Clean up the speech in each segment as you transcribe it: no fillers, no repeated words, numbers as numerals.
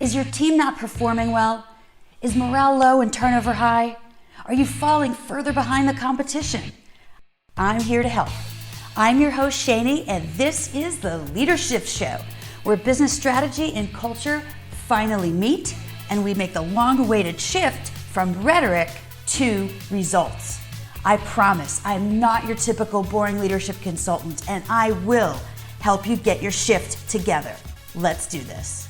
Is your team not performing well? Is morale low and turnover high? Are you falling further behind the competition? I'm here to help. I'm your host, Shani, and this is the Leadership Show, where business strategy and culture finally meet, and we make the long-awaited shift from rhetoric to results. I promise I'm not your typical boring leadership consultant, and I will help you get your shift together. Let's do this.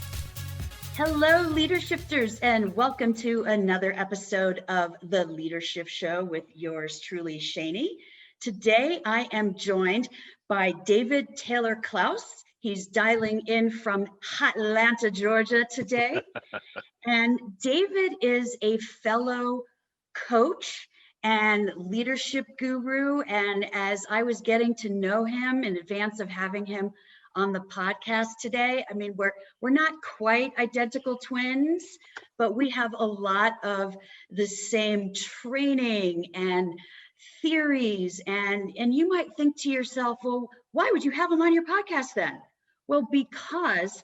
Hello, Leadershifters, and welcome to another episode of the Leadership Show with yours truly, Shani. Today, I am joined by David Taylor-Klaus. He's dialing in from Atlanta, Georgia today. And David is a fellow coach and leadership guru. And as I was getting to know him in advance of having him on the podcast today, I mean, we're not quite identical twins, but we have a lot of the same training and theories. And you might think to yourself, well, why would you have him on your podcast then? Well, because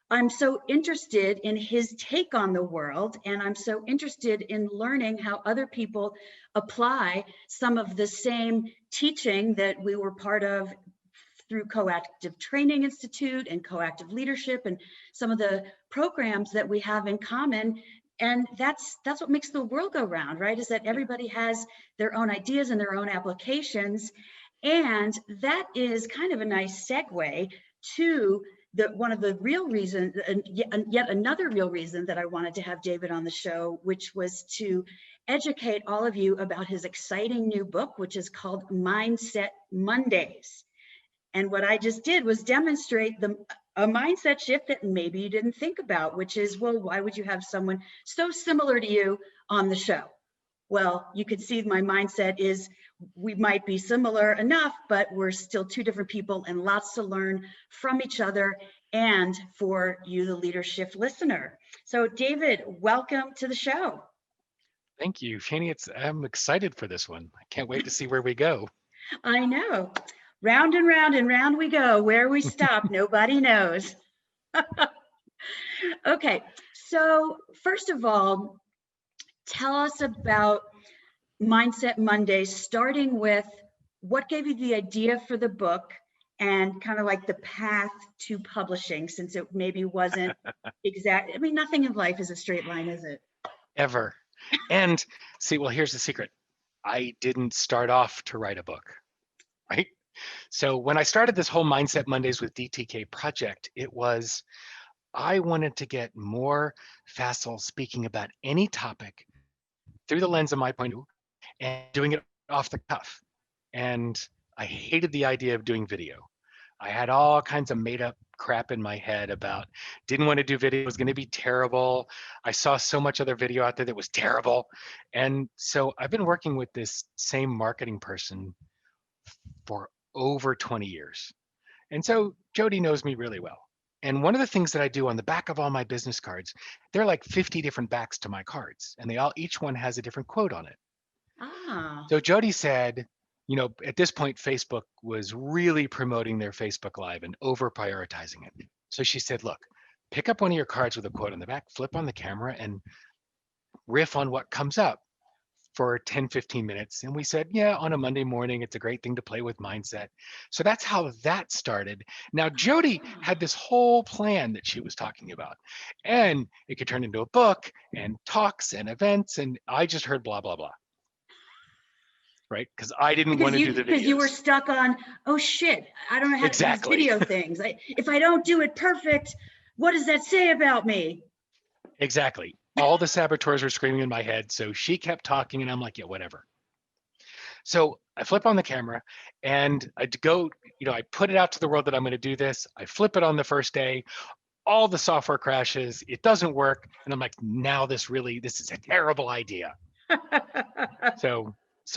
I'm so interested in his take on the world, and I'm so interested in learning how other people apply some of the same teaching that we were part of through Coactive Training Institute and Coactive Leadership and some of the programs that we have in common. And that's what makes the world go round, right? Is that everybody has their own ideas and their own applications. And that is kind of a nice segue to one of the real reasons, and yet another real reason that I wanted to have David on the show, which was to educate all of you about his exciting new book, which is called Mindset Mondays. And what I just did was demonstrate a mindset shift that maybe you didn't think about, which is, well, why would you have someone so similar to you on the show? Well, you could see my mindset is we might be similar enough, but we're still two different people and lots to learn from each other and for you, the leadership listener. So David, welcome to the show. Thank you, Shani. I'm excited for this one. I can't wait to see where we go. I know. Round and round and round we go. Where we stop, nobody knows. Okay, so first of all, tell us about Mindset Mondays, starting with what gave you the idea for the book and kind of like the path to publishing, since it maybe wasn't exact. I mean, nothing in life is a straight line, is it? Ever. And see, well, here's the secret. I didn't start off to write a book, right? So when I started this whole Mindset Mondays with DTK project, it was, I wanted to get more facile speaking about any topic through the lens of my point of view and doing it off the cuff. And I hated the idea of doing video. I had all kinds of made up crap in my head about didn't want to do video, it was going to be terrible. I saw so much other video out there that was terrible. And so I've been working with this same marketing person for over 20 years. And so Jody knows me really well. And one of the things that I do on the back of all my business cards, there are like 50 different backs to my cards, and each one has a different quote on it. So Jody said, at this point, Facebook was really promoting their Facebook Live and over prioritizing it. So she said, look, pick up one of your cards with a quote on the back, flip on the camera and riff on what comes up for 10, 15 minutes. And we said, yeah, on a Monday morning, it's a great thing to play with mindset. So that's how that started. Now, Jody had this whole plan that she was talking about, and it could turn into a book and talks and events. And I just heard blah, blah, blah. Right? Because I didn't want to do the videos. Because you were stuck on, oh shit, I don't know how to do these video things. If I don't do it perfect, what does that say about me? Exactly. All the saboteurs were screaming in my head. So she kept talking and I'm like, yeah, whatever. So I flip on the camera and I go, I put it out to the world that I'm going to do this. I flip it on the first day. All the software crashes. It doesn't work. And I'm like, now this is a terrible idea. So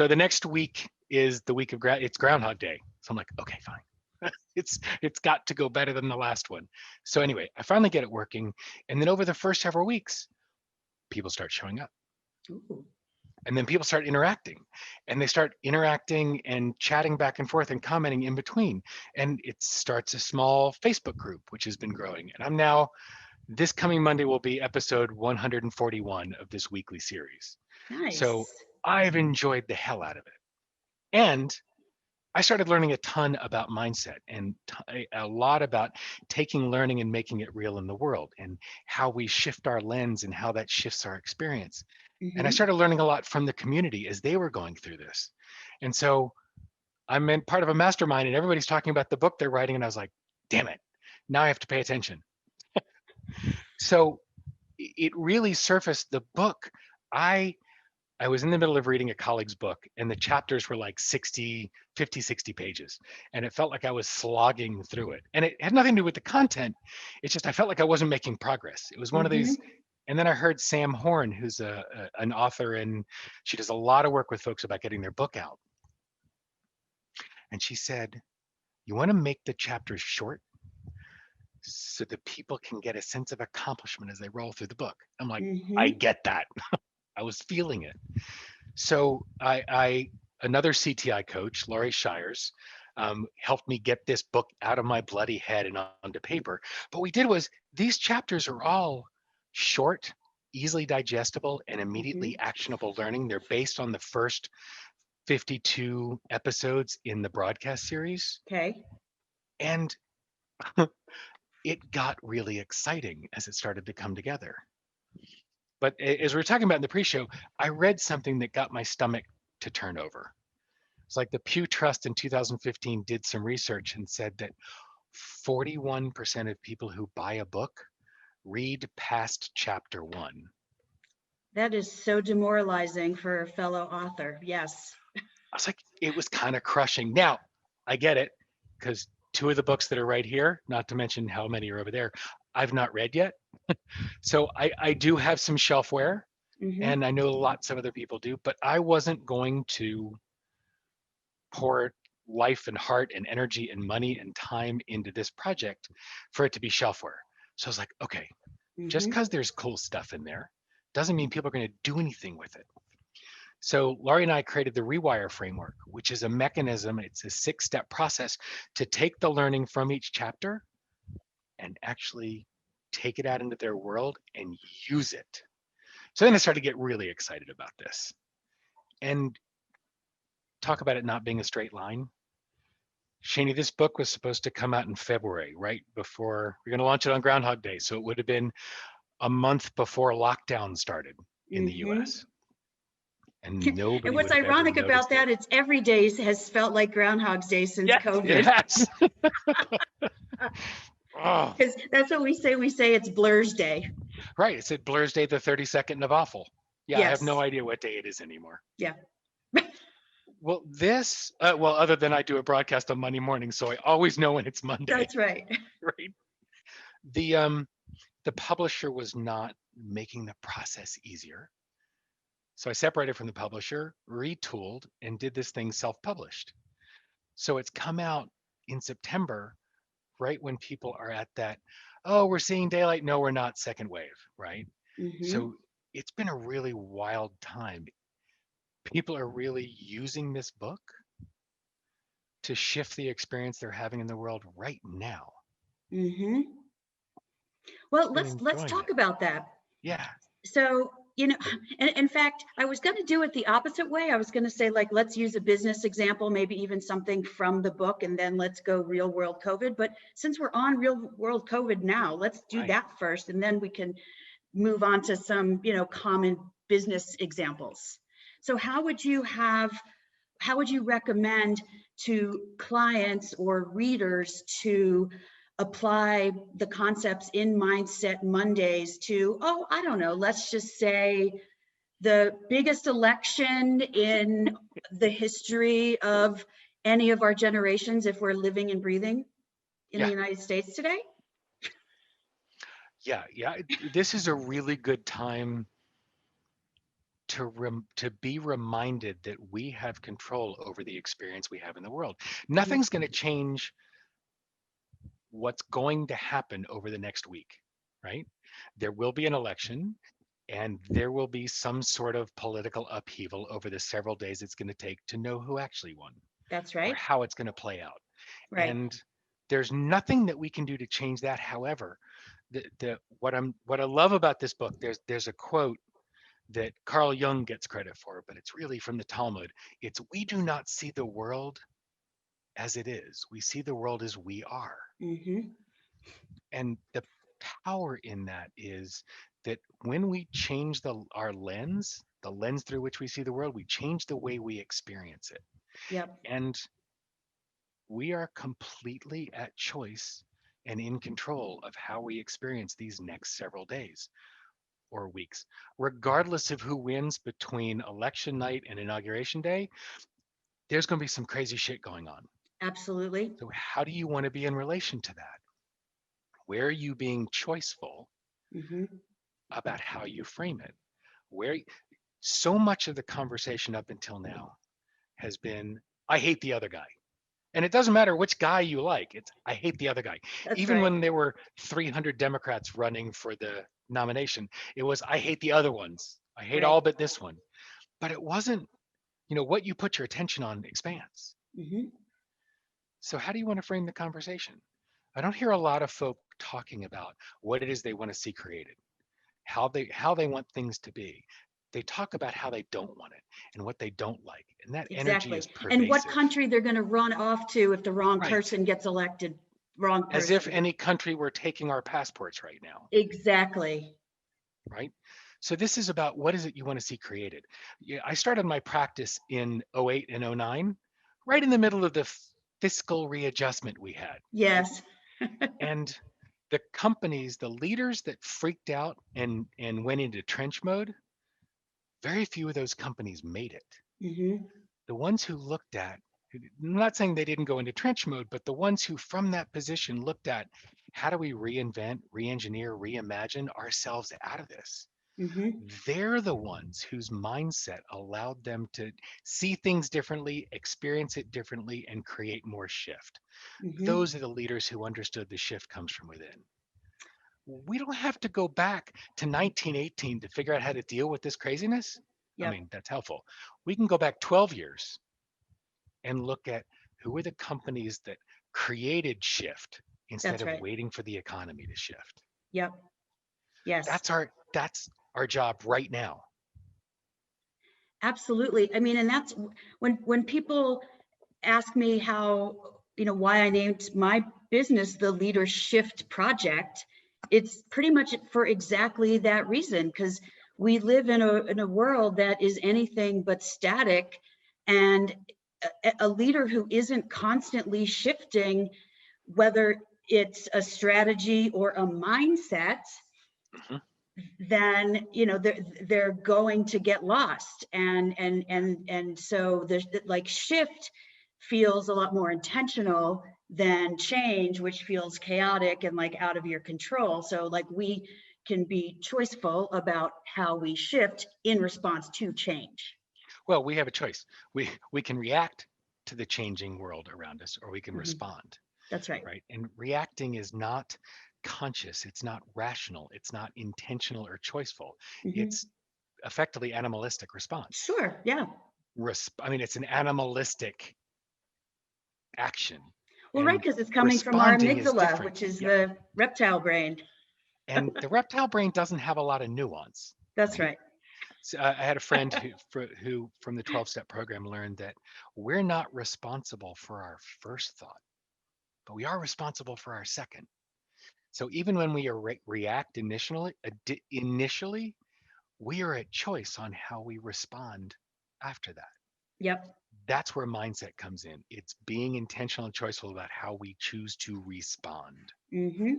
the next week is the week of it's Groundhog Day. So I'm like, okay, fine. It's got to go better than the last one. So anyway, I finally get it working. And then over the first several weeks, people start showing up. Ooh. And then people start interacting, and they start interacting and chatting back and forth and commenting in between. And it starts a small Facebook group, which has been growing. And I'm now This coming Monday will be episode 141 of this weekly series. So Nice. I've enjoyed the hell out of it. And I started learning a ton about mindset and a lot about taking learning and making it real in the world and how we shift our lens and how that shifts our experience. And I Hmm. started learning a lot from the community as they were going through this. And so I'm in part of a mastermind and everybody's talking about the book they're writing. And I was like, damn it, now I have to pay attention. So it really surfaced the book. I was in the middle of reading a colleague's book and the chapters were like 60 pages. And it felt like I was slogging through it. And it had nothing to do with the content. It's just I felt like I wasn't making progress. It was one of Hmm. these. And then I heard Sam Horn, who's an author, and she does a lot of work with folks about getting their book out. And she said, you want to make the chapters short so that people can get a sense of accomplishment as they roll through the book. I'm like, I Hmm. get that. I was feeling it. So another CTI coach, Laurie Shires, helped me get this book out of my bloody head and onto paper. But what we did was these chapters are all short, easily digestible, and Hmm. immediately actionable learning. They're based on the first 52 episodes in the broadcast series. Okay. And it got really exciting as it started to come together. But as we were talking about in the pre-show, I read something that got my stomach to turn over. It's like the Pew Trust in 2015 did some research and said that 41% of people who buy a book read past chapter one. That is so demoralizing for a fellow author. Yes. I was like, it was kind of crushing. Now, I get it, because two of the books that are right here, not to mention how many are over there, I've not read yet. So I do have some shelfware, Hmm. and I know lots of other people do, but I wasn't going to pour life and heart and energy and money and time into this project for it to be shelfware. So I was like, okay, just Hmm. because there's cool stuff in there doesn't mean people are going to do anything with it. So Laurie and I created the Rewire Framework, which is a mechanism, it's a 6-step process to take the learning from each chapter and actually take it out into their world and use it. So then I started to get really excited about this. And talk about it not being a straight line. Shani, this book was supposed to come out in February, right before we're going to launch it on Groundhog Day. So it would have been a month before lockdown started in the Hmm. US. And And nobody what's would have ever ironic about noticed it. that, it's every day has felt like Groundhog's Day since Yes, it COVID. has. Oh, Because that's what we say. We say it's Blur's Day. right. It said Blur's Day, the 32nd of Awful. Yeah, I have no Yes. idea what day it is anymore. Yeah. Well, other than I do a broadcast on Monday morning, so I always know when it's Monday, That's right. right? The publisher was not making the process easier. So I separated from the publisher, retooled, and did this thing self-published. So it's come out in September, right when people are at that, oh, we're seeing daylight. No, we're not, second wave, right? Hmm. So it's been a really wild time. People are really using this book to shift the experience they're having in the world right now. Hmm. Well, Been let's enjoying talk it. about that. Yeah. So, in fact, I was going to do it the opposite way. I was going to say, like, let's use a business example, maybe even something from the book, and then let's go real world COVID. But since we're on real world COVID now, let's do Right. that first, and then we can move on to some, common business examples. So how would you recommend to clients or readers to apply the concepts in Mindset Mondays to, oh, I don't know, let's just say the biggest election in the history of any of our generations, if we're living and breathing in the Yeah. United States today? Yeah. This is a really good time to be reminded that we have control over the experience we have in the world. Nothing's going to change what's going to happen over the next week, right? There will be an election and there will be some sort of political upheaval over the several days it's going to take to know who actually won That's or right. how it's going to play out. Right. And there's nothing that we can do to change that. However, what I love about this book, there's a quote that Carl Jung gets credit for, but it's really from the Talmud. It's, we do not see the world as it is. We see the world as we are. Mm-hmm. And the power in that is that when we change our lens, the lens through which we see the world, we change the way we experience it. Yep. And we are completely at choice and in control of how we experience these next several days or weeks. Regardless of who wins between election night and inauguration day, there's going to be some crazy shit going on. Absolutely. So how do you want to be in relation to that? Where are you being choiceful Mm-hmm. about how you frame it? Where so much of the conversation up until now has been, I hate the other guy. And it doesn't matter which guy you like. It's, I hate the other guy. That's Even right. when there were 300 Democrats running for the nomination, it was, I hate the other ones. I hate Right. all but this one. But it wasn't, what you put your attention on expands. Mm-hmm. So how do you want to frame the conversation? I don't hear a lot of folk talking about what it is they want to see created, how they want things to be. They talk about how they don't want it and what they don't like. And that energy Exactly. is And what pervasive. country they're going to run off to if the wrong Right. person gets elected. Wrong person. As if any country were taking our passports right now. Exactly. Right? So this is about, what is it you want to see created? I started my practice in 08 and 09, right in the middle of the fiscal readjustment we had. Yes. And the companies, the leaders that freaked out and went into trench mode, very few of those companies made it. Mm-hmm. The ones who looked at, I'm not saying they didn't go into trench mode, but the ones who from that position looked at, how do we reinvent, re-engineer, reimagine ourselves out of this? Mm-hmm. They're the ones whose mindset allowed them to see things differently, experience it differently, and create more shift. Mm-hmm. Those are the leaders who understood the shift comes from within. We don't have to go back to 1918 to figure out how to deal with this craziness. Yep. I mean, that's helpful. We can go back 12 years and look at who are the companies that created shift instead That's of right. waiting for the economy to shift. Yep. Yes. That's our job right now. Absolutely. I mean, and that's when people ask me how, why I named my business the Leader Shift Project, it's pretty much for exactly that reason, because we live in a world that is anything but static, and a leader who isn't constantly shifting, whether it's a strategy or a mindset, Mm-hmm. then they're going to get lost, and so there's like shift feels a lot more intentional than change, which feels chaotic and like out of your control. So like we can be choiceful about how we shift in response to change. Well, we have a choice. We can react to the changing world around us, or we can Mm-hmm. respond. That's right. Right? And reacting is not conscious, it's not rational, it's not intentional or choiceful. Mm-hmm. It's effectively animalistic response. Sure. Yeah. I mean, it's an animalistic action. Well, And right, because it's coming from our responding is amygdala, different. which is Yeah. the reptile brain. And the reptile brain doesn't have a lot of nuance. That's right. So I had a friend who from the 12-step program learned that we're not responsible for our first thought, but we are responsible for our second. So even when we react initially, we are at choice on how we respond after that. Yep. That's where mindset comes in. It's being intentional and choiceful about how we choose to respond. Mm-hmm.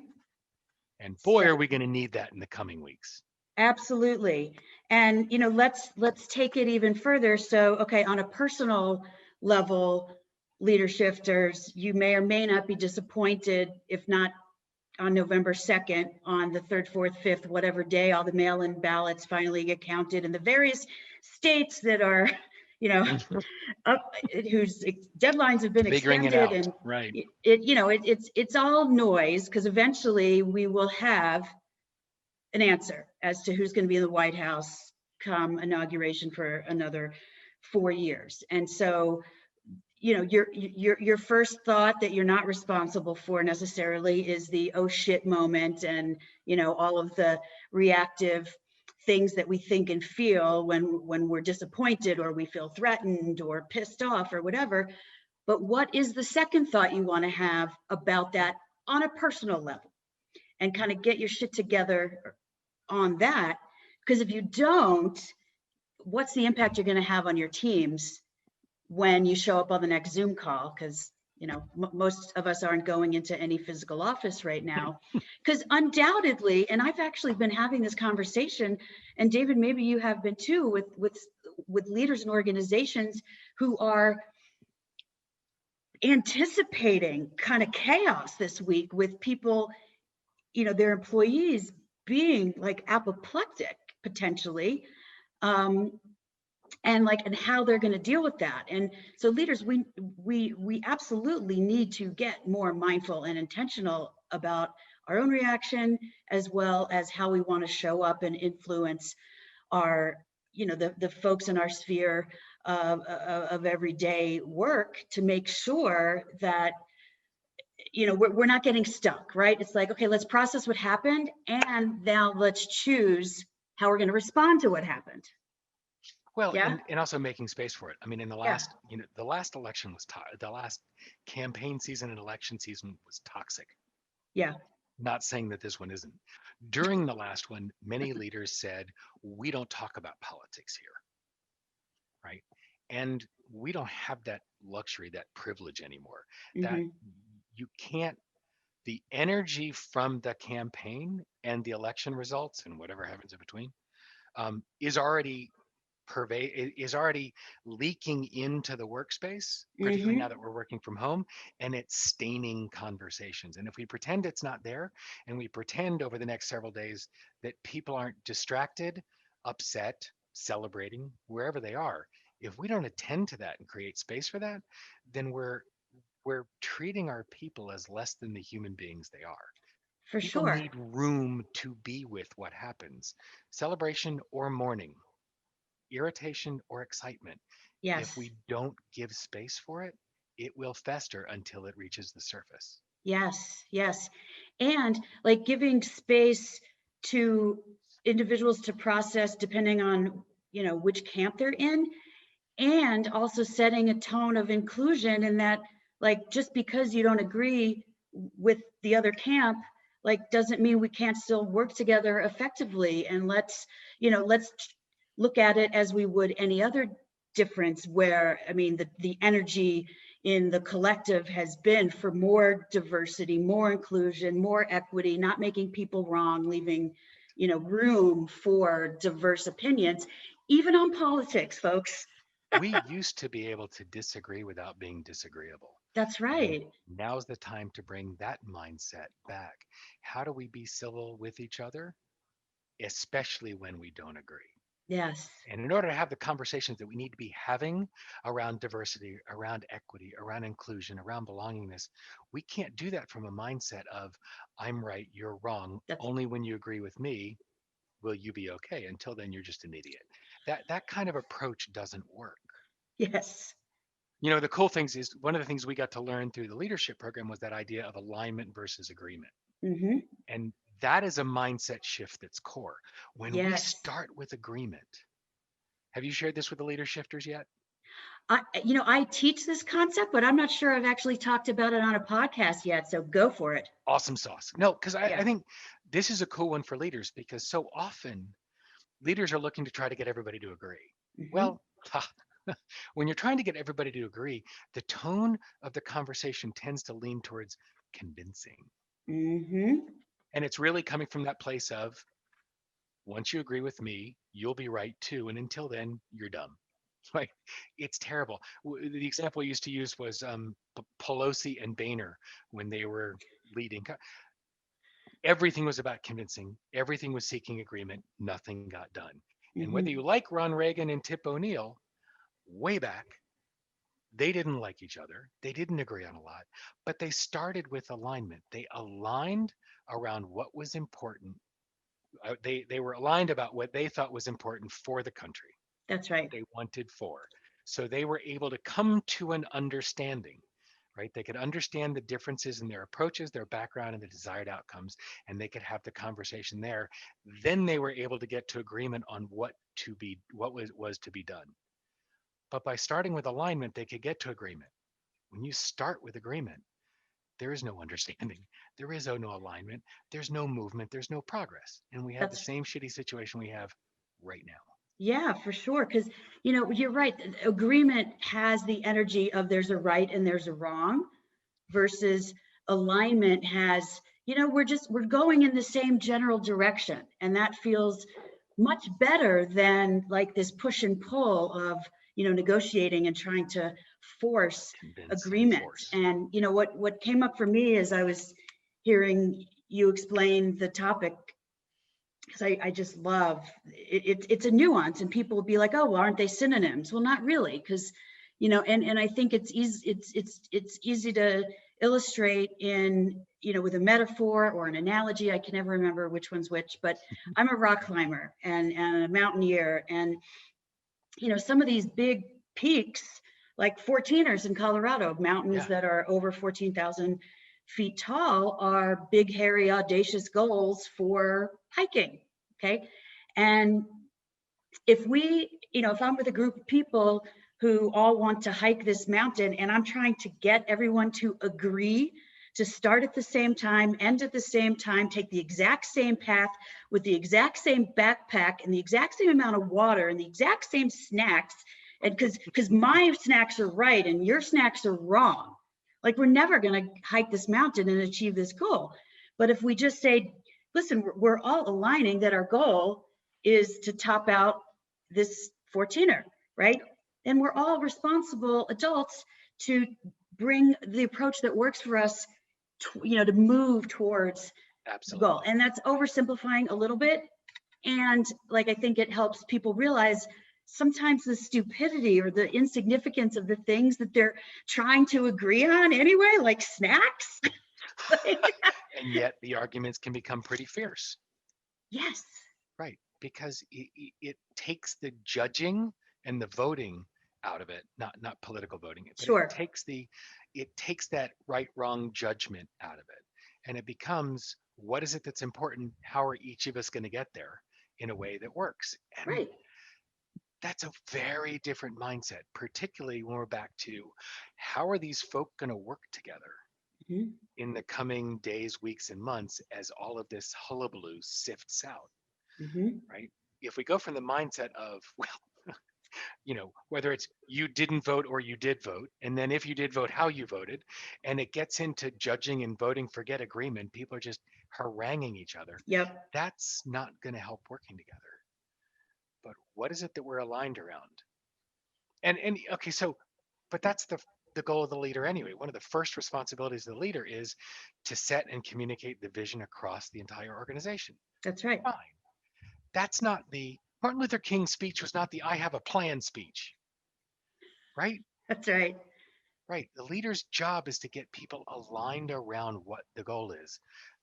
And boy, So, are we going to need that in the coming weeks. absolutely. And let's take it even further. So, okay, on a personal level, leader shifters, you may or may not be disappointed if not on November 2nd, on the 3rd, 4th, 5th, whatever day, all the mail-in ballots finally get counted in the various states that are, up, whose deadlines have been Figuring it extended, out, and right? it's all noise, because eventually we will have an answer as to who's going to be in the White House come inauguration for another 4 years. And so, your first thought that you're not responsible for necessarily is the oh shit moment, and all of the reactive things that we think and feel when we're disappointed or we feel threatened or pissed off or whatever. But what is the second thought you want to have about that on a personal level, and kind of get your shit together on that? Because if you don't, what's the impact you're going to have on your teams when you show up on the next Zoom call? Because most of us aren't going into any physical office right now. Because undoubtedly, and I've actually been having this conversation, and David, maybe you have been too, with leaders and organizations who are anticipating kind of chaos this week with people, their employees being like apoplectic potentially, and how they're going to deal with that. And so leaders, we absolutely need to get more mindful and intentional about our own reaction, as well as how we want to show up and influence our, the folks in our sphere of everyday work, to make sure that we're not getting stuck, right? It's like, okay, let's process what happened, and now let's choose how we're going to respond to what happened. Well, Yeah. and also making space for it. I mean, in the last, the last election was the last campaign season and election season was toxic. Yeah. Not saying that this one isn't. During the last one, many leaders said, we don't talk about politics here, right? And we don't have that luxury, that privilege anymore. That you can't, the energy from the campaign and the election results and whatever happens in between is already is already leaking into the workspace, particularly now that we're working from home, and it's staining conversations. And if we pretend it's not there, and we pretend over the next several days that people aren't distracted, upset, celebrating, wherever they are, if we don't attend to that and create space for that, then we're treating our people as less than the human beings they are. For People sure. need room to be with what happens, celebration or mourning, irritation or excitement. Yes. If we don't give space for it, it will fester until it reaches the surface. Yes. Yes. And like giving space to individuals to process depending on, which camp they're in, and also setting a tone of inclusion in that, like, just because you don't agree with the other camp, like, doesn't mean we can't still work together effectively. And let's look at it as we would any other difference, where, I mean, the energy in the collective has been for more diversity, more inclusion, more equity, not making people wrong, leaving, room for diverse opinions, even on politics, folks. We used to be able to disagree without being disagreeable. That's And right. now's the time to bring that mindset back. How do we be civil with each other, especially when we don't agree? Yes. And in order to have the conversations that we need to be having around diversity, around equity, around inclusion, around belongingness, we can't do that from a mindset of, I'm right, you're wrong. That's Only when you agree with me will you be okay. Until then, you're just an idiot. That kind of approach doesn't work. yes. The cool things is one of the things we got to learn through the leadership program was that idea of alignment versus agreement. Mm-hmm. And that is a mindset shift that's core. When we Yes. start with agreement, have you shared this with the leader shifters yet? I teach this concept, but I'm not sure I've actually talked about it on a podcast yet. So go for it. Awesome sauce. No, because Yeah. I think this is a cool one for leaders, because so often leaders are looking to try to get everybody to agree. Well, when you're trying to get everybody to agree, the tone of the conversation tends to lean towards convincing. And it's really coming from that place of, once you agree with me, you'll be right too. And until then, you're dumb. Like, it's terrible. The example we used to use was Pelosi and Boehner when they were leading. Everything was about convincing. Everything was seeking agreement. Nothing got done. And whether you like Ron Reagan and Tip O'Neill, way back, they didn't like each other. They didn't agree on a lot, but they started with alignment. They aligned around what was important. They were aligned about what they thought was important for the country. That's right. What they wanted for. So they were able to come to an understanding, right? They could understand the differences in their approaches, their background, and the desired outcomes, and they could have the conversation there. Then they were able to get to agreement on what was to be done. But by starting with alignment, they could get to agreement. When you start with agreement, there is no understanding. There is no alignment. There's no movement. There's no progress. And we have the That's same shitty situation we have right now. Yeah, for sure. Because, you're right. Agreement has the energy of there's a right and there's a wrong versus alignment has, we're going in the same general direction. And that feels much better than like this push and pull of, negotiating and trying to force Convince and agreement. force. And, what came up for me as I was hearing you explain the topic, because I just love it. It's a nuance, and people will be like, oh, well, aren't they synonyms? Well, not really, because and I think it's easy, it's easy to illustrate in with a metaphor or an analogy. I can never remember which one's which, but I'm a rock climber and a mountaineer, and some of these big peaks like 14ers in Colorado, mountains that are over 14,000 feet tall, are big, hairy, audacious goals for hiking. Okay. And if I'm with a group of people who all want to hike this mountain, and I'm trying to get everyone to agree to start at the same time, end at the same time, take the exact same path with the exact same backpack and the exact same amount of water and the exact same snacks, and because my snacks are right and your snacks are wrong, like we're never going to hike this mountain and achieve this goal. But if we just say, listen, we're all aligning that our goal is to top out this 14er, right? And we're all responsible adults to bring the approach that works for us, to move towards the goal. And that's oversimplifying a little bit. And like, I think it helps people realize sometimes the stupidity or the insignificance of the things that they're trying to agree on anyway, like snacks. And yet the arguments can become pretty fierce. Yes. Right. Because it takes the judging and the voting out of it, not political voting. But Sure. It takes that right, wrong judgment out of it. And it becomes, what is it that's important? How are each of us going to get there in a way that works? And right. That's a very different mindset, particularly when we're back to how are these folk going to work together in the coming days, weeks, and months as all of this hullabaloo sifts out, right? If we go from the mindset of, well, whether it's you didn't vote or you did vote, and then if you did vote, how you voted, and it gets into judging and voting, forget agreement, people are just haranguing each other. Yep. That's not going to help working together. But what is it that we're aligned around? And okay, so, but that's the goal of the leader anyway. One of the first responsibilities of the leader is to set and communicate the vision across the entire organization. That's right. Fine. That's not Martin Luther King's speech was not the I have a plan speech, right? That's right. Right. The leader's job is to get people aligned around what the goal is.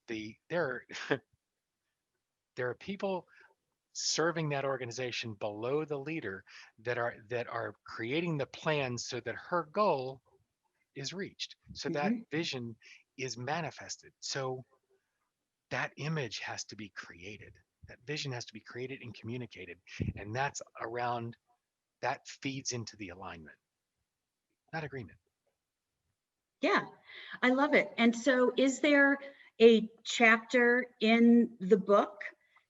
There are people serving that organization below the leader that are creating the plans so that her goal is reached, so that vision is manifested. So that image has to be created, that vision has to be created and communicated, and that feeds into the alignment, not agreement. Yeah, I love it. And so is there a chapter in the book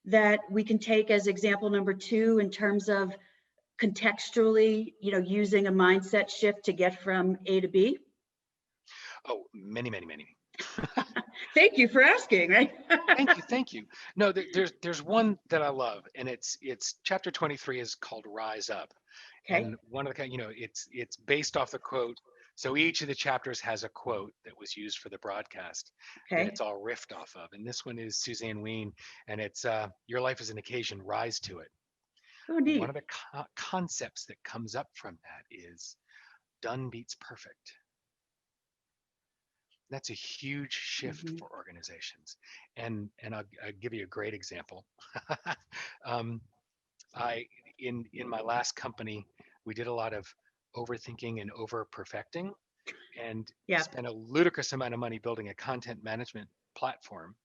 that we can take as example number 2 in terms of contextually, using a mindset shift to get from A to B? Oh, many. Thank you for asking, right? Thank you. No, there's one that I love, and it's chapter 23 is called Rise Up. Okay. And one of the, it's based off the quote. So each of the chapters has a quote that was used for the broadcast that it's all riffed off of. And this one is Suzanne Wein, and it's your life is an occasion, rise to it. Oh, neat. One of the concepts that comes up from that is done beats perfect. That's a huge shift for organizations. And I'll give you a great example. In my last company, we did a lot of overthinking and over perfecting, and Yeah. spent a ludicrous amount of money building a content management platform.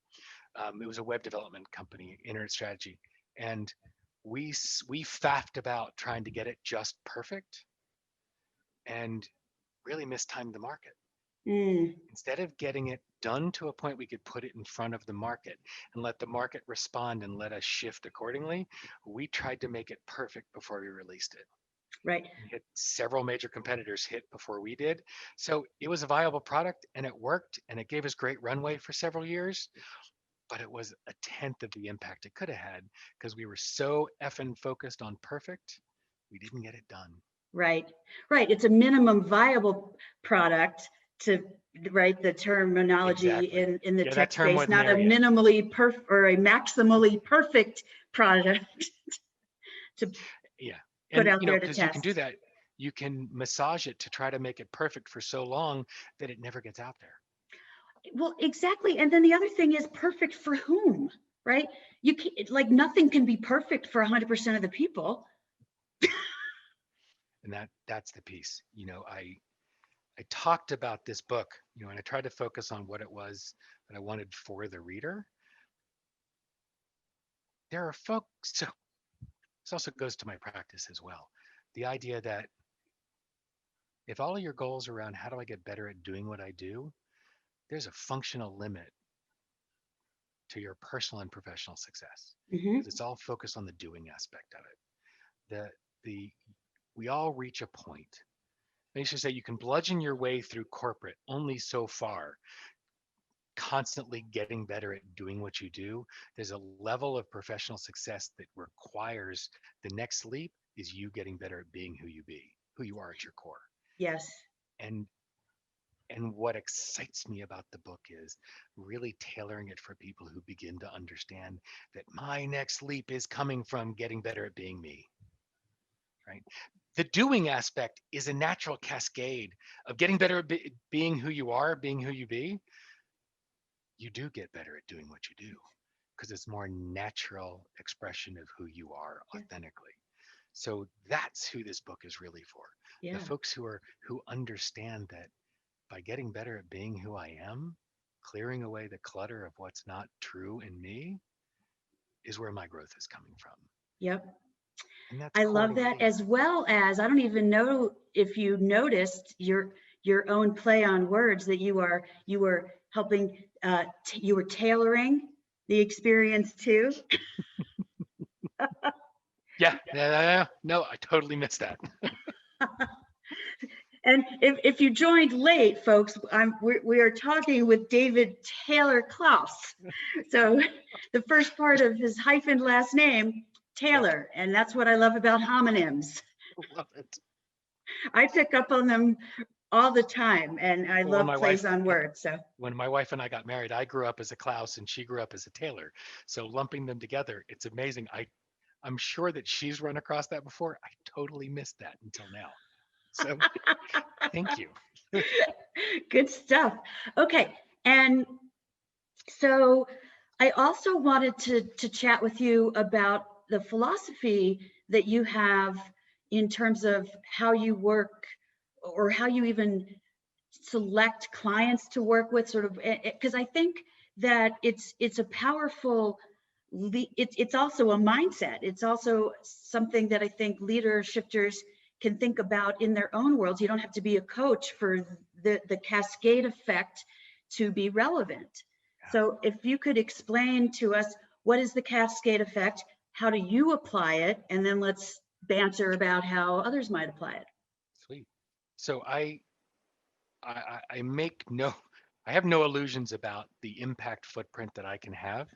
It was a web development company, Internet Strategy, and we faffed about trying to get it just perfect, and really mistimed the market. Mm, Instead of getting it done to a point we could put it in front of the market and let the market respond and let us shift accordingly, we tried to make it perfect before we released it. right. We had several major competitors hit before we did. So it was a viable product and it worked and it gave us great runway for several years, but it was a tenth of the impact it could have had because we were so effing focused on perfect, we didn't get it done. Right. Right. It's a minimum viable product to write the terminology Exactly. in the Yeah, that tech term space, wasn't not a there yet. minimally or a maximally perfect product to Yeah. put And out there to because you can do test. that, you can massage it to try to make it perfect for so long that it never gets out there. Well, exactly. And then the other thing is perfect for whom, right? You can like nothing can be perfect for 100% of the people. And that's the piece. I talked about this book, and I tried to focus on what it was that I wanted for the reader. There are folks, so this also goes to my practice as well. The idea that if all of your goals are around how do I get better at doing what I do, there's a functional limit to your personal and professional success Hmm. because it's all focused on the doing aspect of it. The we all reach a point. I used to say you can bludgeon your way through corporate only so far, constantly getting better at doing what you do. There's a level of professional success that requires the next leap is you getting better at being who you are at your core. Yes. And and what excites me about the book is really tailoring it for people who begin to understand that my next leap is coming from getting better at being me, right? The doing aspect is a natural cascade of getting better at being who you are, being who you be. You do get better at doing what you do because it's more natural expression of who you are Yeah. authentically. So that's who this book is really for. The Yeah. folks who understand that by getting better at being who I am, clearing away the clutter of what's not true in me is where my growth is coming from. Yep. And that's I core to love what that, it as is. well as I don't even know if you noticed your own play on words that you were helping you were tailoring the experience to. Yeah, no, I totally missed that. And if you joined late, folks, we are talking with David Taylor-Klaus. So the first part of his hyphened last name, Yep, Taylor, and that's what I love about homonyms. love it. I pick up on them all the time, and I Well, love plays on words. So when my wife and I got married, I grew up as a Klaus and she grew up as a Taylor. So lumping them together, it's amazing. I'm sure that she's run across that before. I totally missed that until now. So thank you. good stuff. Okay, and so I also wanted to chat with you about the philosophy that you have in terms of how you work or how you even select clients to work with, sort of, because I think that it's a powerful it's also a mindset. It's also something that I think leader shifters can think about in their own worlds. You don't have to be a coach for the cascade effect to be relevant. So if you could explain to us, what is the cascade effect? How do you apply it? And then let's banter about how others might apply it. Sweet. So I make no, I have no illusions about the impact footprint that I can have.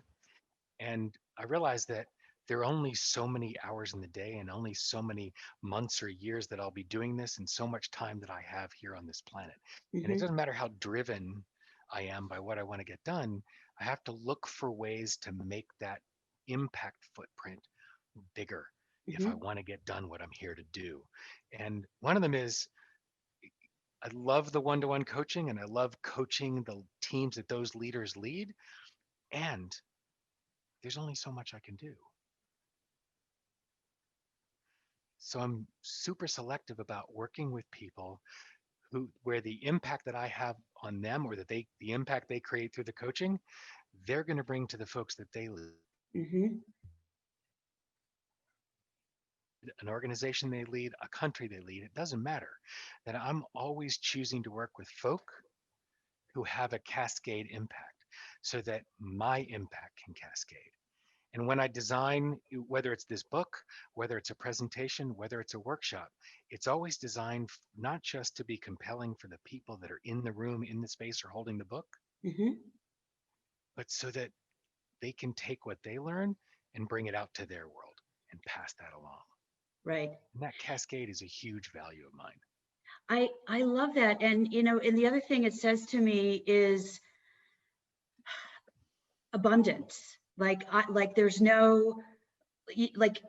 And I realize that there are only so many hours in the day and only so many months or years that I'll be doing this and so much time that I have here on this planet. And it Mm-hmm. doesn't matter how driven I am by what I want to get done, I have to look for ways to make that impact footprint bigger if Mm-hmm. I want to get done what I'm here to do. And one of them is I love the one-to-one coaching and I love coaching the teams that those leaders lead. And there's only so much I can do. So I'm super selective about working with people where the impact that I have on them, or the impact they create through the coaching, they're going to bring to the folks that they lead. Mm-hmm. An organization they lead, a country they lead, it doesn't matter. That I'm always choosing to work with folk who have a cascade impact so that my impact can cascade. And when I design, whether it's this book, whether it's a presentation, whether it's a workshop, it's always designed not just to be compelling for the people that are in the room, in the space, or holding the book, Mm-hmm. but so that they can take what they learn and bring it out to their world and pass that along. Right. And that cascade is a huge value of mine. I love that. And, you know, and the other thing it says to me is abundance. Like there's no, like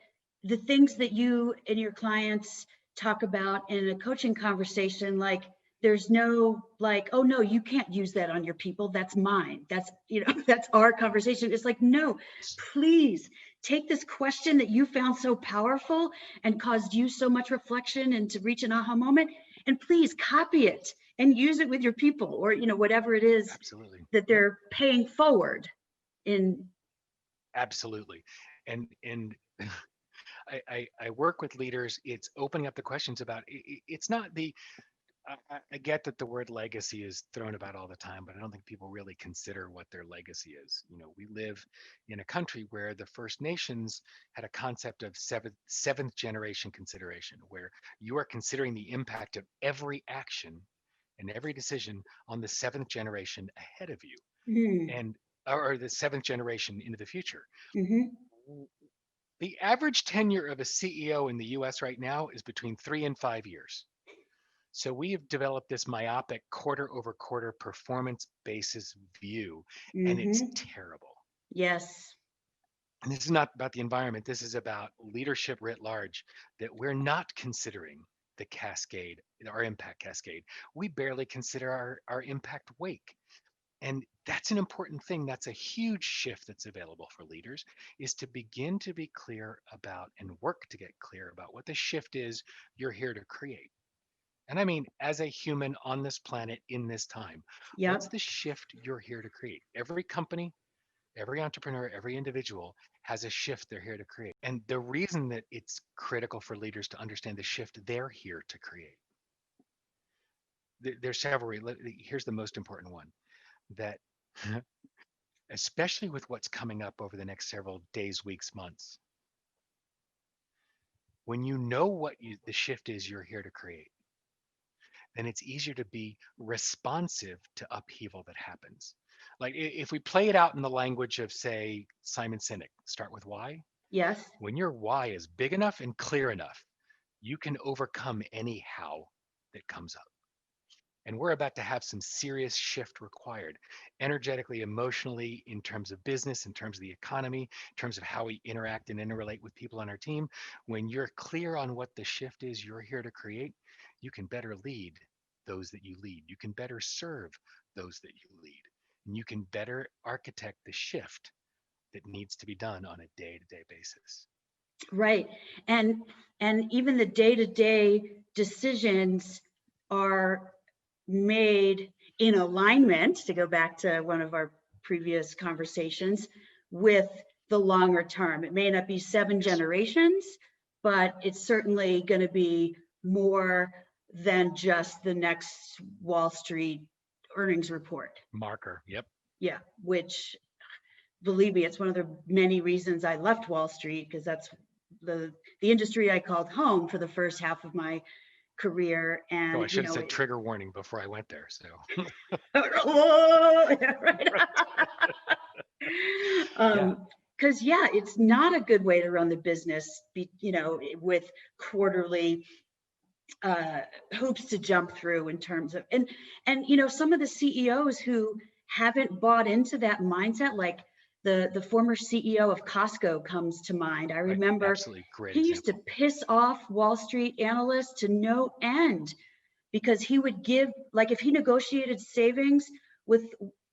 the things that you and your clients talk about in a coaching conversation, like there's no like, oh no, you can't use that on your people. That's mine. That's, you know, that's our conversation. It's like, no, please take this question that you found so powerful and caused you so much reflection and to reach an aha moment, and please copy it and use it with your people, or, you know, whatever it is Absolutely. that they're paying forward in. Absolutely. And I work with leaders. It's opening up the questions about it's not the I get that the word legacy is thrown about all the time, but I don't think people really consider what their legacy is. You know, we live in a country where the First Nations had a concept of seventh generation consideration, where you are considering the impact of every action and every decision on the seventh generation ahead of you, and or the seventh generation into the future. Mm-hmm. The average tenure of a CEO in the US right now is between 3 and 5 years. So we have developed this myopic quarter over quarter performance basis view, and it's Mm-hmm. terrible. Yes. And this is not about the environment. This is about leadership writ large, that we're not considering the cascade, our impact cascade. We barely consider our impact wake. And that's an important thing. That's a huge shift that's available for leaders, is to begin to be clear about and work to get clear about what the shift is you're here to create. And I mean, as a human on this planet in this time, what's Yep. the shift you're here to create? Every company, every entrepreneur, every individual has a shift they're here to create. And the reason that it's critical for leaders to understand the shift they're here to create, there's several. Here's the most important one, that especially with what's coming up over the next several days, weeks, months, when you know what the shift is you're here to create, then it's easier to be responsive to upheaval that happens. Like if we play it out in the language of, say, Simon Sinek, start with why. Yes. When your why is big enough and clear enough, you can overcome any how that comes up. And we're about to have some serious shift required, energetically, emotionally, in terms of business, in terms of the economy, in terms of how we interact and interrelate with people on our team. When you're clear on what the shift is you're here to create, you can better lead those that you lead. You can better serve those that you lead. And you can better architect the shift that needs to be done on a day-to-day basis. Right. And even the day-to-day decisions are made in alignment, to go back to one of our previous conversations, with the longer term. It may not be 7 generations, but it's certainly going to be more than just the next Wall Street earnings report. Marker. Yep. Yeah, which, believe me, it's one of the many reasons I left Wall Street, because that's the industry I called home for the first half of my career. And I should have said trigger warning before I went there. So right. yeah. Because it's not a good way to run the business, with quarterly hoops to jump through, in terms of, and some of the CEOs who haven't bought into that mindset, like the former CEO of Costco comes to mind. I remember Absolutely great he used to example. piss off Wall Street analysts to no end, because he would give, like, if he negotiated savings with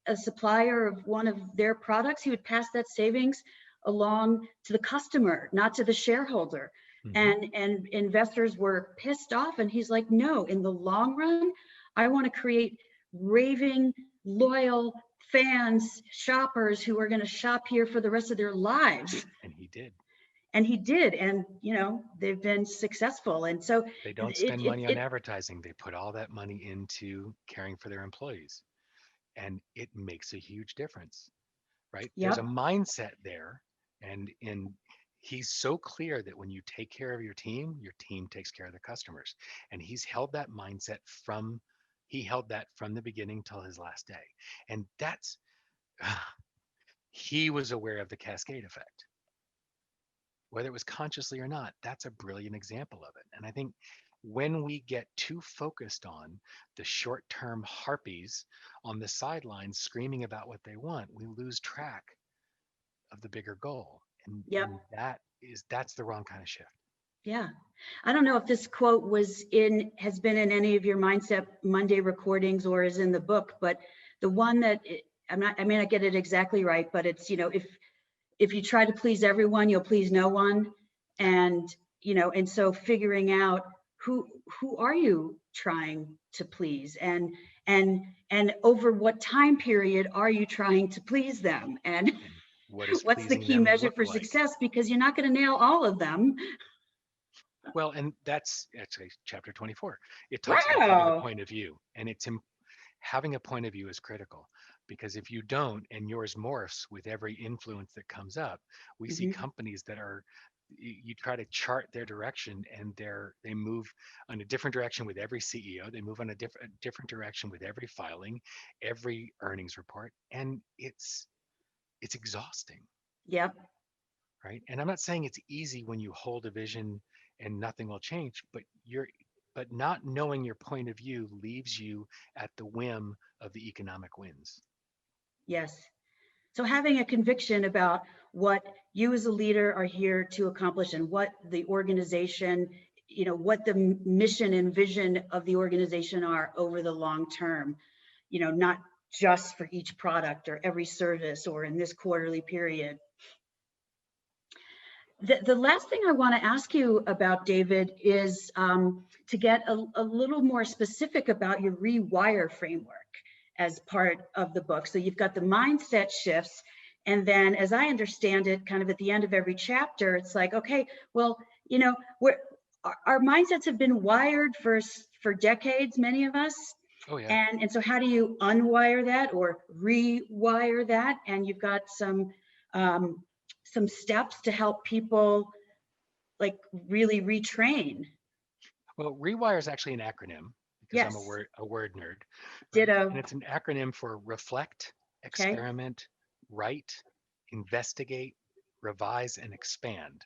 a supplier of one of their products, he would pass that savings along to the customer, not to the shareholder. and investors were pissed off, and he's like, no, in the long run, I want to create raving loyal fans, shoppers who are going to shop here for the rest of their lives. And he did. And he did, and they've been successful. And so They don't spend money on advertising. They put all that money into caring for their employees, and it makes a huge difference, right? Yep. There's a mindset there, and he's so clear that when you take care of your team takes care of the customers, and he held that from the beginning till his last day. And that's he was aware of the cascade effect, whether it was consciously or not. That's a brilliant example of it. And I think when we get too focused on the short-term harpies on the sidelines screaming about what they want, we lose track of the bigger goal. And, Yep. and that's the wrong kind of shift. Yeah. I don't know if this quote has been in any of your Mindset Monday recordings or is in the book, but the one that I may not get it exactly right, but it's, if you try to please everyone, you'll please no one. And, and so figuring out who are you trying to please, and over what time period are you trying to please them? And what's the key measure for success? Because you're not going to nail all of them. Well, and that's actually chapter 24. It talks about having a point of view, and having a point of view is critical, because if you don't, and yours morphs with every influence that comes up, we see companies that you try to chart their direction, and they move in a different direction with every CEO. They move on a different direction with every filing, every earnings report, and it's exhausting. Yep. Right. And I'm not saying it's easy when you hold a vision and nothing will change, but not knowing your point of view leaves you at the whim of the economic winds. Yes. So having a conviction about what you as a leader are here to accomplish, and what the organization, what the mission and vision of the organization are over the long term, not just for each product or every service or in this quarterly period. The last thing I want to ask you about, David, is to get a little more specific about your Rewire Framework as part of the book. So you've got the mindset shifts, and then, as I understand it, kind of at the end of every chapter, it's like, okay, well, our mindsets have been wired for decades, many of us. Oh yeah. And so how do you unwire that or rewire that? And you've got some steps to help people like really retrain. Well, Rewire is actually an acronym, because Yes. I'm a word nerd. Ditto. And it's an acronym for reflect, experiment, write, investigate, revise, and expand.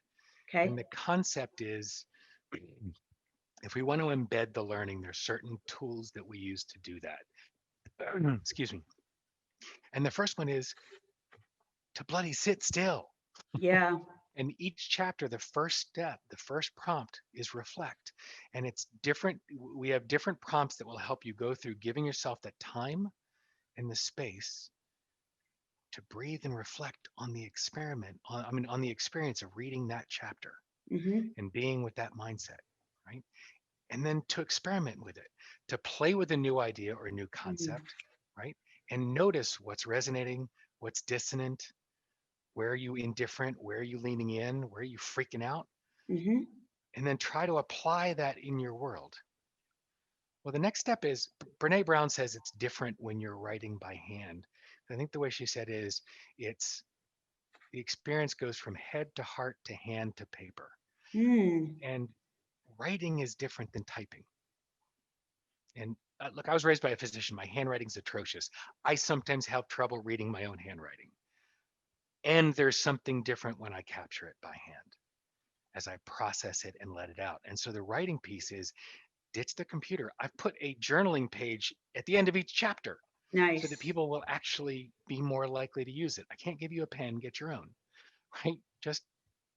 Okay. And the concept is, if we want to embed the learning, there's certain tools that we use to do that. Excuse me. And the first one is to bloody sit still. Yeah. And each chapter, the first step, the first prompt is reflect. And it's different. We have different prompts that will help you go through giving yourself the time and the space to breathe and reflect on the on the experience of reading that chapter and being with that mindset, right? And then to experiment with it, to play with a new idea or a new concept, right? And notice what's resonating, what's dissonant, where are you indifferent, where are you leaning in, where are you freaking out? And then try to apply that in your world. Well, the next step is, Brene Brown says it's different when you're writing by hand. I think the way she said is, it's the experience goes from head to heart to hand to paper. And writing is different than typing. And look, I was raised by a physician. My handwriting's atrocious. I sometimes have trouble reading my own handwriting. And there's something different when I capture it by hand, as I process it and let it out. And so the writing piece is, ditch the computer. I've put a journaling page at the end of each chapter. Nice. So that people will actually be more likely to use it. I can't give you a pen, get your own, right?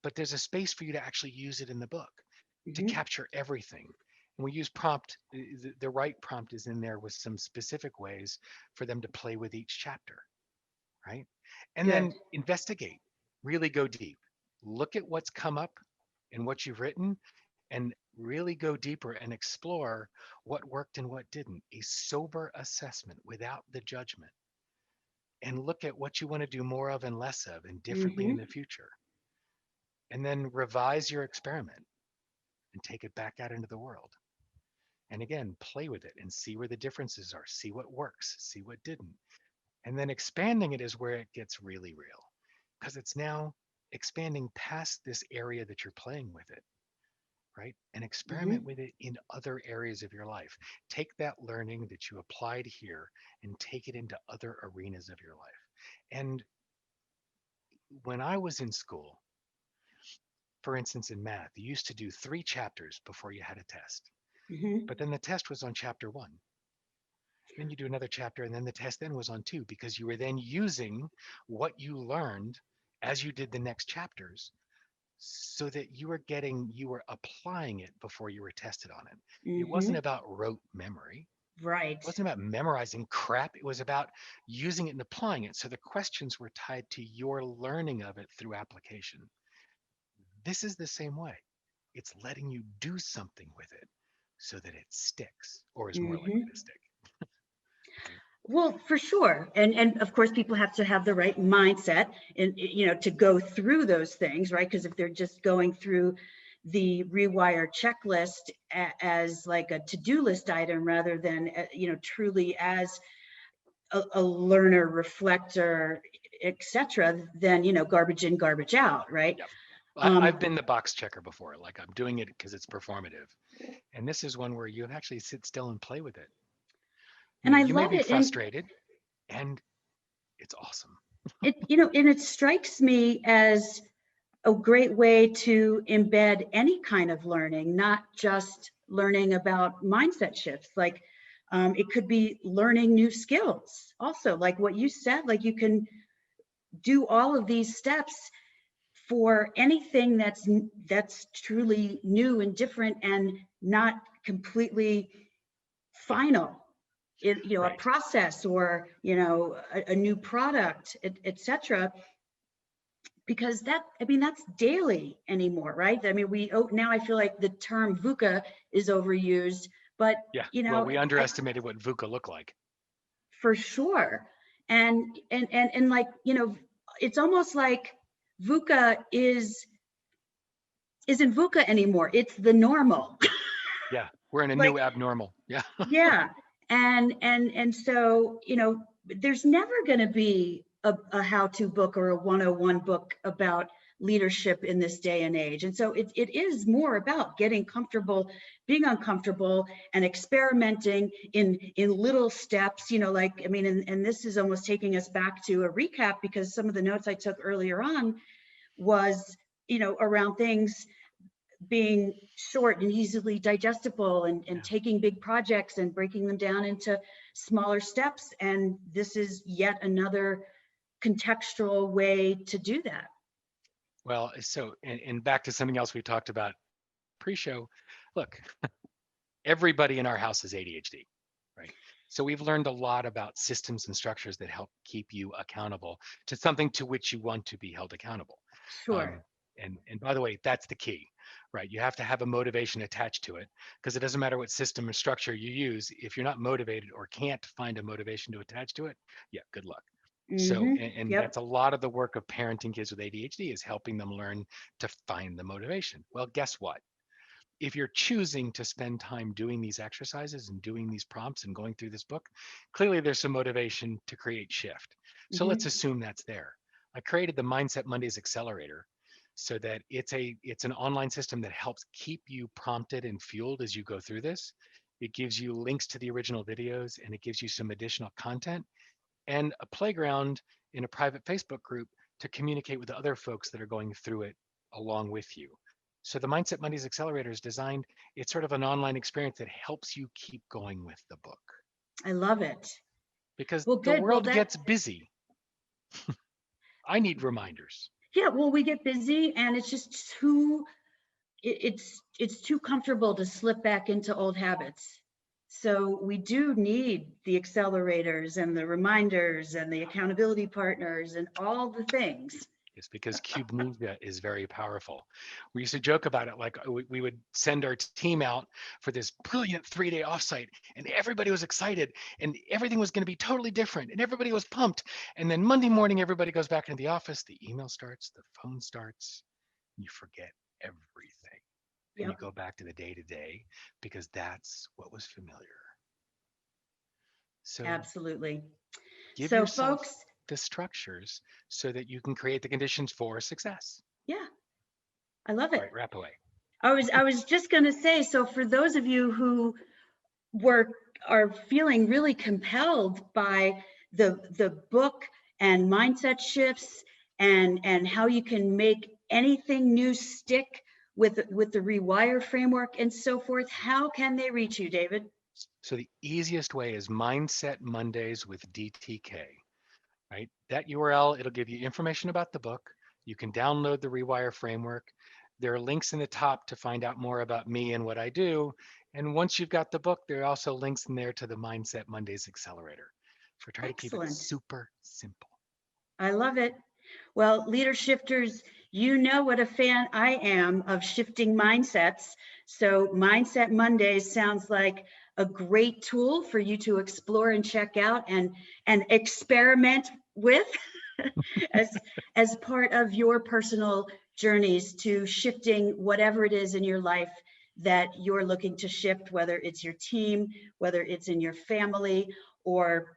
But there's a space for you to actually use it in the book to capture everything. And we use prompt, the right prompt is in there with some specific ways for them to play with each chapter, right? And then investigate, really go deep. Look at what's come up in what you've written and really go deeper and explore what worked and what didn't. A sober assessment without the judgment. And look at what you want to do more of and less of and differently in Mm-hmm. the future. And then revise your experiment and take it back out into the world. And again, play with it and see where the differences are, see what works, see what didn't. And then expanding it is where it gets really real because it's now expanding past this area that you're playing with it, right? And Mm-hmm. experiment with it in other areas of your life. Take that learning that you applied here and take it into other arenas of your life. And when I was in school, for instance, in math, you used to do 3 chapters before you had a test. Mm-hmm. But then the test was on chapter 1. Then you do another chapter, and then the test then was on 2 because you were then using what you learned as you did the next chapters so that you were applying it before you were tested on it. It wasn't Mm-hmm. about rote memory. Right. It wasn't about memorizing crap. It was about using it and applying it. So the questions were tied to your learning of it through application. This is the same way. It's letting you do something with it so that it sticks or is more likely Mm-hmm. to stick. Right? Well, for sure. And of course, people have to have the right mindset and, to go through those things, right? Because if they're just going through the Rewire checklist as like a to-do list item rather than, truly as a learner, reflector, etc., then, garbage in, garbage out, right? Yep. I've Um, been the box checker before. Like I'm doing it because it's performative. And this is one where you actually sit still and play with it. and I You may love be it. And frustrated and it's awesome. and it strikes me as a great way to embed any kind of learning, not just learning about mindset shifts. Like it could be learning new skills also, like what you said, like you can do all of these steps for anything that's truly new and different and not completely final. A Right. process or a new product, etc. Because that's daily anymore, right? I mean, now I feel like the term VUCA is overused, but Yeah. Well, we underestimated what VUCA looked like. for sure. And like, it's almost like VUCA isn't VUCA anymore. It's the normal. Yeah. We're in a Like, new abnormal. Yeah. yeah. And so, there's never going to be a how-to book or a 101 book about leadership in this day and age. And so it is more about getting comfortable, being uncomfortable and experimenting in little steps, like, I mean, and this is almost taking us back to a recap because some of the notes I took earlier on was, around things being short and easily digestible and Yeah. taking big projects and breaking them down into smaller steps. And this is yet another contextual way to do that. Well, so, and back to something else we talked about pre-show. Look, everybody in our house is ADHD, right? So we've learned a lot about systems and structures that help keep you accountable to something to which you want to be held accountable. Sure. And by the way, that's the key, right? You have to have a motivation attached to it because it doesn't matter what system or structure you use. If you're not motivated or can't find a motivation to attach to it, yeah, good luck. So, Mm-hmm. and Yep. that's a lot of the work of parenting kids with ADHD is helping them learn to find the motivation. Well, guess what? If you're choosing to spend time doing these exercises and doing these prompts and going through this book, clearly there's some motivation to create shift. So let's Mm-hmm. assume that's there. I created the Mindset Mondays Accelerator so that it's an online system that helps keep you prompted and fueled as you go through this. It gives you links to the original videos and it gives you some additional content and a playground in a private Facebook group to communicate with other folks that are going through it along with you. So the Mindset Mondays Accelerator is designed, it's sort of an online experience that helps you keep going with the book I love it. because Well, the good. Well, world gets busy. I need reminders. yeah, well, we get busy and it's just it's too comfortable to slip back into old habits. So we do need the accelerators and the reminders and the accountability partners and all the things. is because cube movement is very powerful. We used to joke about it, like we would send our team out for this brilliant 3-day offsite, and everybody was excited, and everything was going to be totally different, and everybody was pumped. And then Monday morning, everybody goes back into the office, the email starts, the phone starts, and you forget everything. And you Yep. go back to the day-to-day because that's what was familiar. So Absolutely. give So yourself folks, the structures so that you can create the conditions for success. yeah, I love All it. right, wrap away. I was just going to say, so for those of you who are feeling really compelled by the book and mindset shifts and how you can make anything new stick with the Rewire framework and so forth, how can they reach you, David? So the easiest way is Mindset Mondays with DTK, right? That URL, it'll give you information about the book. You can download the Rewire Framework. There are links in the top to find out more about me and what I do. And once you've got the book, there are also links in there to the Mindset Mondays Accelerator. So try to keep it Excellent. super simple. I love it. Well, leader shifters, you know what a fan I am of shifting mindsets. So Mindset Mondays sounds like a great tool for you to explore and check out and experiment with as part of your personal journeys to shifting whatever it is in your life that you're looking to shift, whether it's your team, whether it's in your family, or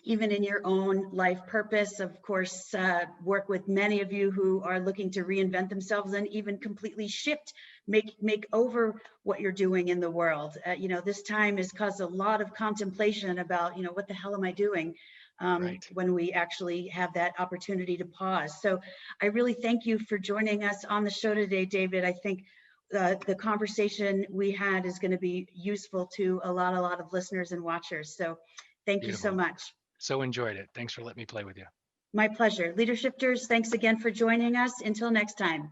even in your own life purpose. Of course, work with many of you who are looking to reinvent themselves and even completely shift, make over what you're doing in the world. You know, this time has caused a lot of contemplation about, you know, what the hell am I doing? Right. When we actually have that opportunity to pause. So I really thank you for joining us on the show today, David. I think the conversation we had is going to be useful to a lot of listeners and watchers. So thank you so Beautiful. much. So enjoyed it. Thanks for letting me play with you. My pleasure. Leadershifters, thanks again for joining us. Until next time.